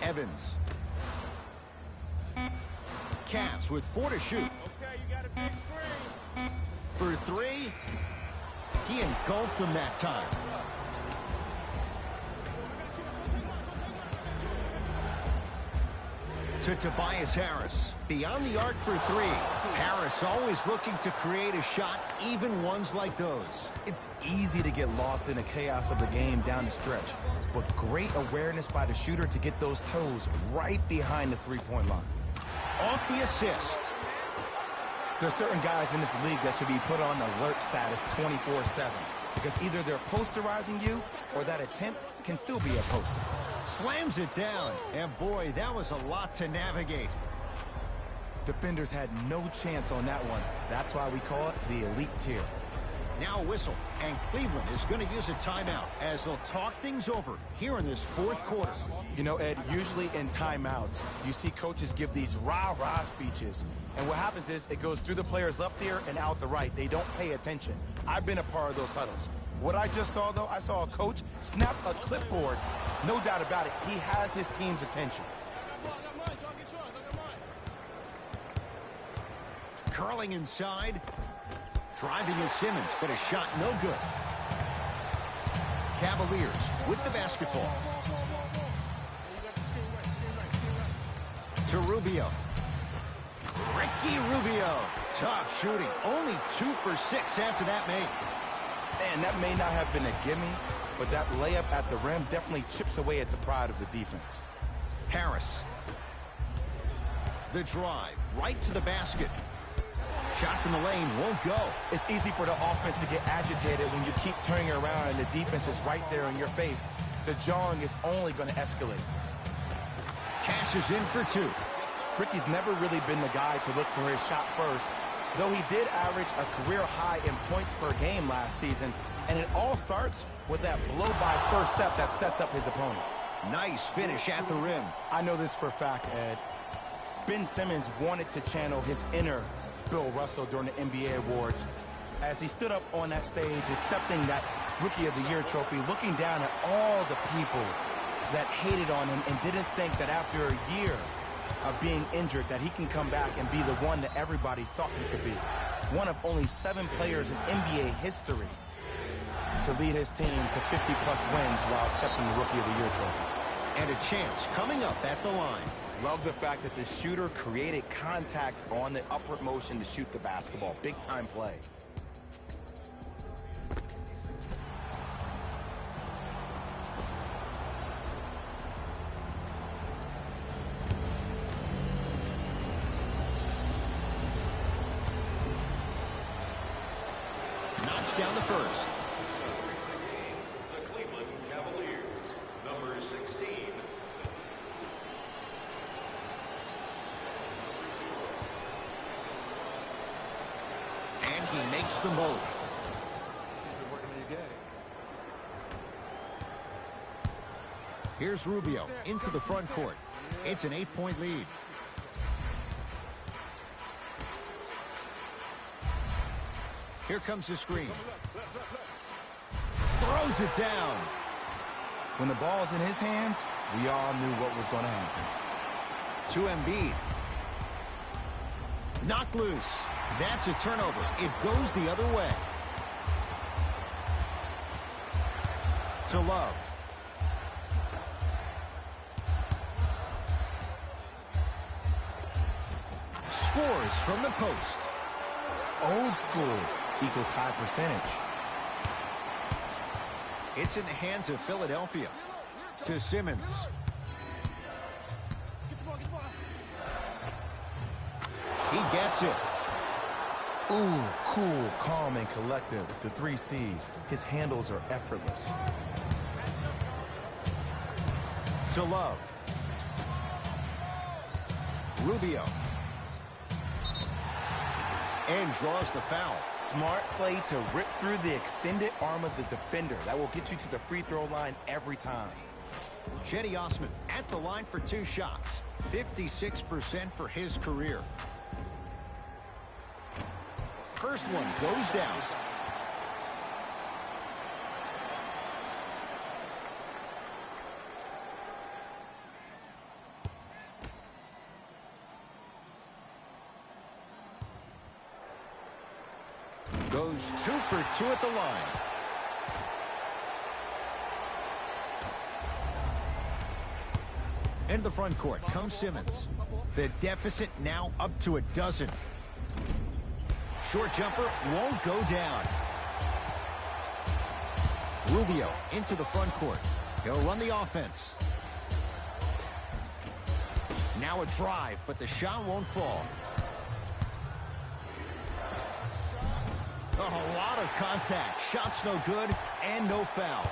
Evans. Cavs with 4 to shoot. Okay, you got a big screen. For 3, he engulfed him that time. To Tobias Harris. Beyond the arc for 3. Harris always looking to create a shot, even ones like those. It's easy to get lost in the chaos of the game down the stretch, but great awareness by the shooter to get those toes right behind the three-point line. Off the assist. There are certain guys in this league that should be put on alert status 24/7 because either they're posterizing you or that attempt can still be a poster. Slams it down. And boy, that was a lot to navigate. Defenders had no chance on that one. That's why we call it the elite tier. Now a whistle, and Cleveland is going to use a timeout as they'll talk things over here in this 4th quarter. You know, Ed, usually in timeouts, you see coaches give these rah-rah speeches. And what happens is it goes through the players left ear and out the right. They don't pay attention. I've been a part of those huddles. What I just saw, though, I saw a coach snap a clipboard. No doubt about it, he has his team's attention. Curling inside. Driving is Simmons, but a shot no good. Cavaliers with the basketball. To Rubio. Ricky Rubio. Tough shooting. Only 2 for 6 after that make. Man, that may not have been a gimme, but that layup at the rim definitely chips away at the pride of the defense. Harris. The drive. Right to the basket. Shot from the lane won't go. It's easy for the offense to get agitated when you keep turning around and the defense is right there in your face. The jawing is only going to escalate. Cashes in for 2. Ricky's never really been the guy to look for his shot first, though he did average a career high in points per game last season, and it all starts with that blow-by first step that sets up his opponent. Nice finish at the rim. I know this for a fact, Ed. Ben Simmons wanted to channel his inner Bill Russell during the NBA awards as he stood up on that stage accepting that Rookie of the Year trophy, looking down at all the people that hated on him and didn't think that after a year of being injured that he can come back and be the one that everybody thought he could be. One of only 7 players in NBA history to lead his team to 50-plus wins while accepting the Rookie of the Year trophy. And a chance coming up at the line. Love the fact that the shooter created contact on the upward motion to shoot the basketball. Big-time play. Knocks down the first. The Cleveland Cavaliers, number 16. And he makes them both. Here's Rubio into the front court. It's an 8-point lead. Here comes the screen. Throws it down. When the ball's in his hands, we all knew what was going to happen. To Embiid. Knocked loose. That's a turnover. It goes the other way. To Love. Scores from the post. Old school equals high percentage. It's in the hands of Philadelphia. To Simmons. He gets it. Ooh, cool, calm, and collective. The 3 C's. His handles are effortless. To Love. Rubio. And draws the foul. Smart play to rip through the extended arm of the defender. That will get you to the free throw line every time. Cedi Osman at the line for 2 shots. 56% for his career. First one goes down. Goes 2 for 2 at the line. Into the front court comes Simmons. The deficit now up to 12. Short jumper won't go down. Rubio into the front court. He'll run the offense. Now a drive, but the shot won't fall. Oh, a lot of contact. Shot's no good and no foul.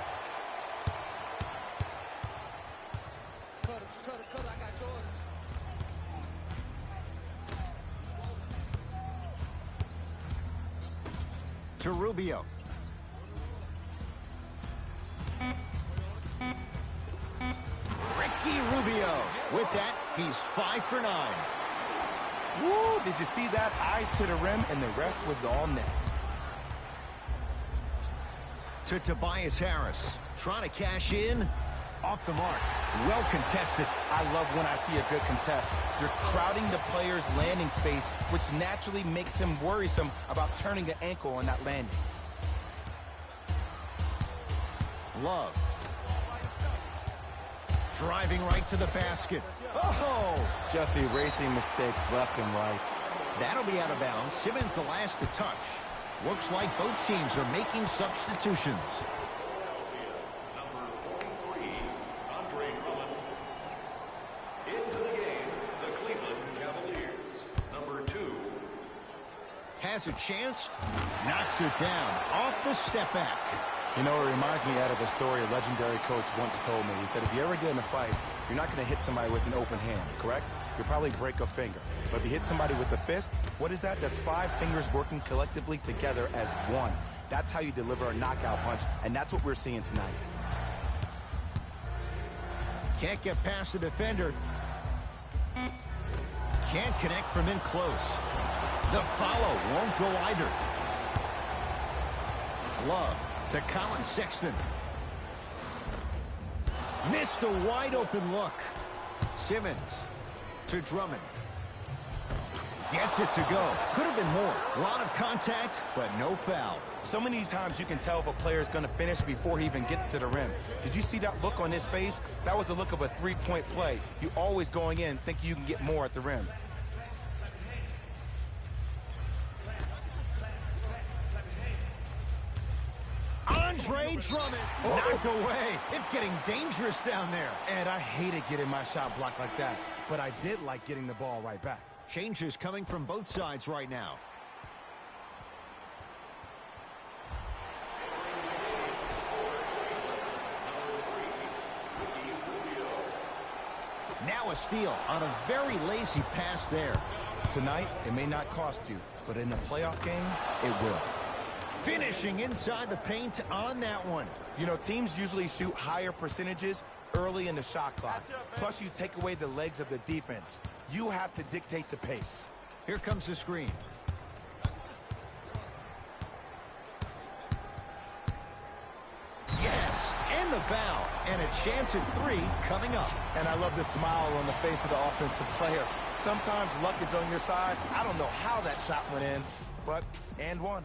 I got yours. To Rubio. Ricky Rubio. With that, he's 5 for 9. Woo, did you see that? Eyes to the rim, and the rest was all net. To Tobias Harris. Trying to cash in. Off the mark. Well contested. I love when I see a good contest. You're crowding the player's landing space, which naturally makes him worrisome about turning the ankle on that landing. Love. Driving right to the basket. Oh! Just erasing mistakes left and right. That'll be out of bounds. Simmons the last to touch. Looks like both teams are making substitutions. Number 43, Andre Drummond. Into the game, the Cleveland Cavaliers. Number 2. Has a chance. Knocks it down. Off the step back. You know, it reminds me out of a story a legendary coach once told me. He said, if you ever get in a fight, you're not going to hit somebody with an open hand, correct? You'll probably break a finger. But if you hit somebody with a fist, what is that? That's 5 fingers working collectively together as one. That's how you deliver a knockout punch, and that's what we're seeing tonight. Can't get past the defender. Can't connect from in close. The follow won't go either. Love to Colin Sexton. Missed a wide open look. Simmons to Drummond. Gets it to go. Could have been more. A lot of contact, but no foul. So many times you can tell if a player is going to finish before he even gets to the rim. Did you see that look on his face? That was a look of a three-point play. You always going in thinking you can get more at the rim. Andre Drummond knocked away. It's getting dangerous down there. And I hated getting my shot blocked like that, but I did like getting the ball right back. Changes coming from both sides right now. Now a steal on a very lazy pass there. Tonight, it may not cost you, but in a playoff game, it will. Finishing inside the paint on that one. You know, teams usually shoot higher percentages early in the shot clock. Plus, you take away the legs of the defense. You have to dictate the pace. Here comes the screen. Yes, and the foul. And a chance at 3 coming up. And I love the smile on the face of the offensive player. Sometimes luck is on your side. I don't know how that shot went in, but and one.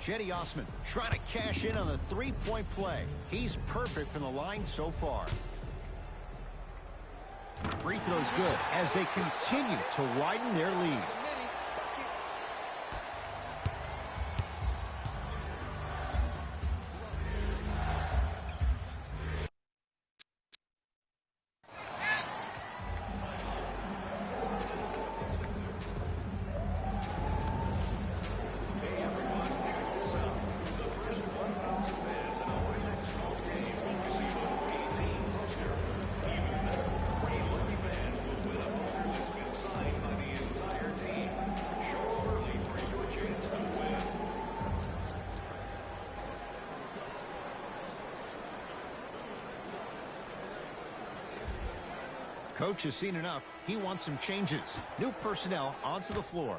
Cedi Osman trying to cash in on the three-point play. He's perfect from the line so far. Free throw's good as they continue to widen their lead. Coach has seen enough. He wants some changes. New personnel onto the floor.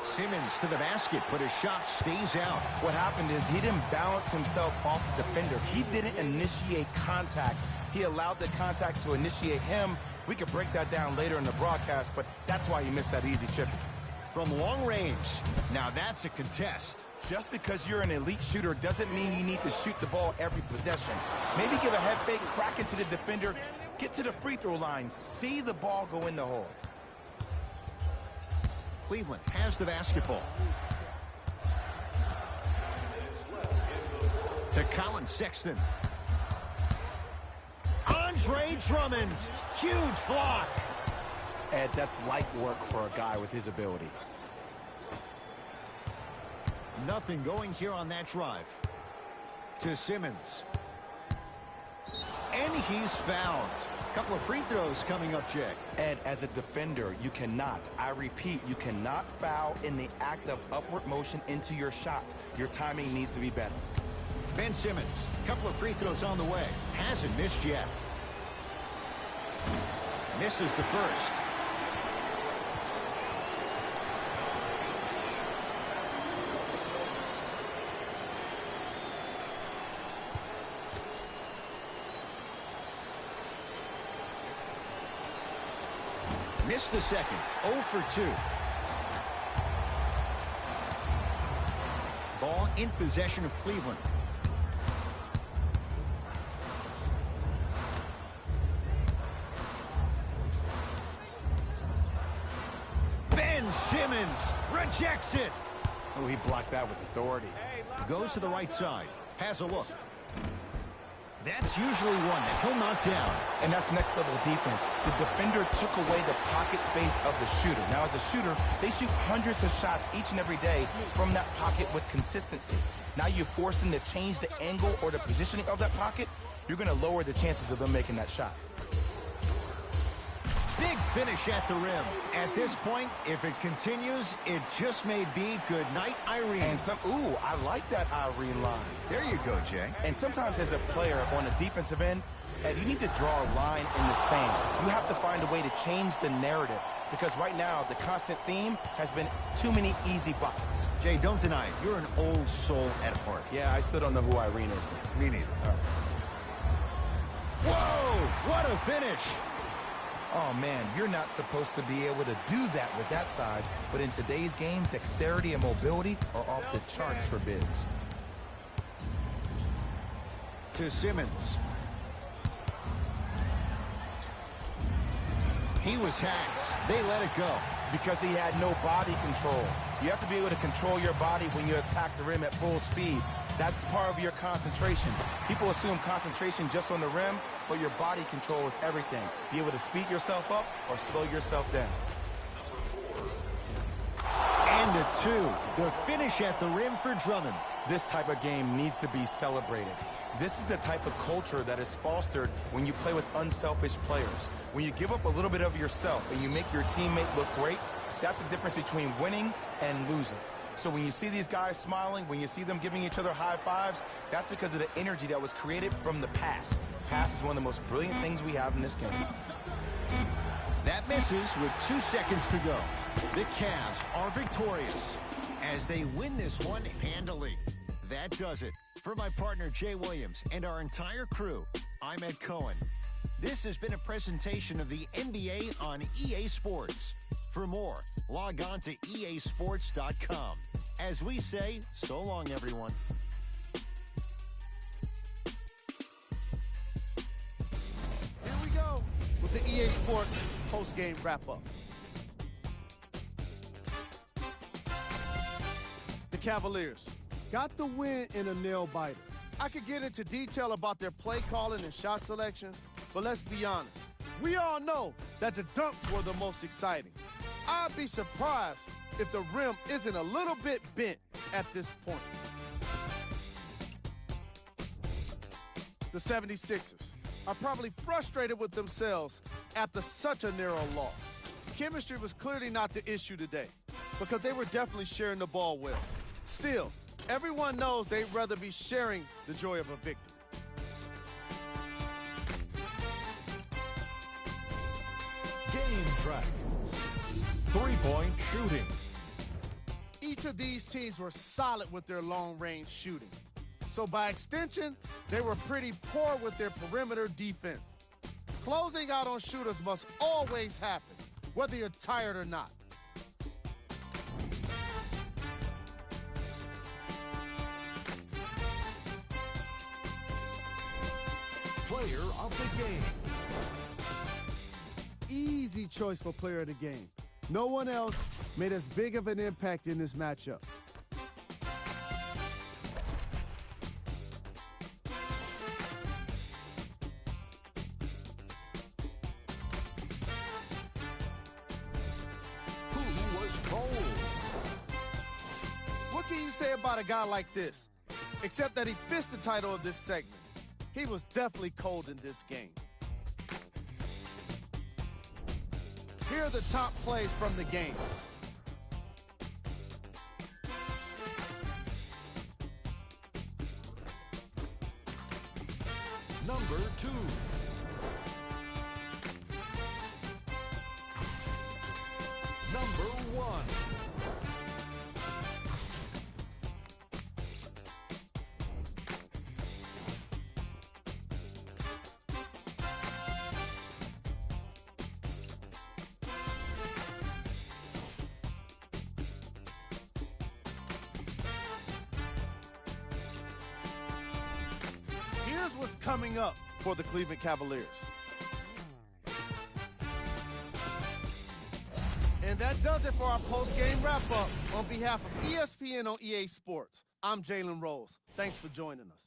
Simmons to the basket, but his shot stays out. What happened is he didn't balance himself off the defender. He didn't initiate contact. He allowed the contact to initiate him. We could break that down later in the broadcast, but that's why he missed that easy chip. From long range. Now that's a contest. Just because you're an elite shooter doesn't mean you need to shoot the ball every possession. Maybe give a head fake, crack into the defender, get to the free throw line, see the ball go in the hole. Cleveland has the basketball. To Colin Sexton. Andre Drummond. Huge block. Ed, that's light work for a guy with his ability. Nothing going here on that drive. To Simmons. And he's fouled. Couple of free throws coming up, Jay. Ed, as a defender, you cannot, I repeat, you cannot foul in the act of upward motion into your shot. Your timing needs to be better. Ben Simmons, couple of free throws on the way. Hasn't missed yet. Misses the first. Missed the second. 0 for 2. Ball in possession of Cleveland. Ben Simmons rejects it. Oh, he blocked that with authority. Goes to the right side. Has a look. That's usually one that he'll knock down. And that's next level defense. The defender took away the pocket space of the shooter. Now, as a shooter, they shoot hundreds of shots each and every day from that pocket with consistency. Now you force them to change the angle or the positioning of that pocket. You're going to lower the chances of them making that shot. Big finish at the rim. At this point, if it continues, it just may be good night, Irene. And ooh, I like that Irene line. There you go, Jay. And sometimes as a player on the defensive end, Ed, you need to draw a line in the sand. You have to find a way to change the narrative because right now the constant theme has been too many easy buckets. Jay, don't deny it. You're an old soul at heart. Yeah, I still don't know who Irene is. Me neither. All right. Whoa, what a finish. Oh, man, you're not supposed to be able to do that with that size, but in today's game, dexterity and mobility are off the charts for bigs. To Simmons. He was hacked. They let it go. Because he had no body control. You have to be able to control your body when you attack the rim at full speed. That's part of your concentration. People assume concentration just on the rim, but your body control is everything. Be able to speed yourself up or slow yourself down. And the 2. The finish at the rim for Drummond. This type of game needs to be celebrated. This is the type of culture that is fostered when you play with unselfish players. When you give up a little bit of yourself and you make your teammate look great, that's the difference between winning and losing. So when you see these guys smiling, when you see them giving each other high fives, that's because of the energy that was created from the pass. Pass is one of the most brilliant things we have in this game. That misses with 2 seconds to go. The Cavs are victorious as they win this one handily. That does it. For my partner Jay Williams and our entire crew, I'm Ed Cohen. This has been a presentation of the NBA on EA Sports. For more, log on to easports.com. As we say, so long, everyone. Here we go with the EA Sports post-game wrap-up. The Cavaliers got the win in a nail-biter. I could get into detail about their play calling and shot selection, but let's be honest. We all know that the dunks were the most exciting. I'd be surprised if the rim isn't a little bit bent at this point. The 76ers are probably frustrated with themselves after such a narrow loss. Chemistry was clearly not the issue today because they were definitely sharing the ball well. Still, Everyone knows they'd rather be sharing the joy of a victory. Game track. Three-point shooting. Each of these teams were solid with their long-range shooting. So by extension, they were pretty poor with their perimeter defense. Closing out on shooters must always happen, whether you're tired or not. Player of the game. Easy choice for player of the game. No one else made as big of an impact in this matchup. Who was cold? What can you say about a guy like this? Except that he fits the title of this segment. He was definitely cold in this game. Here are the top plays from the game. Number 2. Number 1. Here's what's coming up for the Cleveland Cavaliers. And that does it for our post-game wrap-up. On behalf of ESPN on EA Sports, I'm Jalen Rose. Thanks for joining us.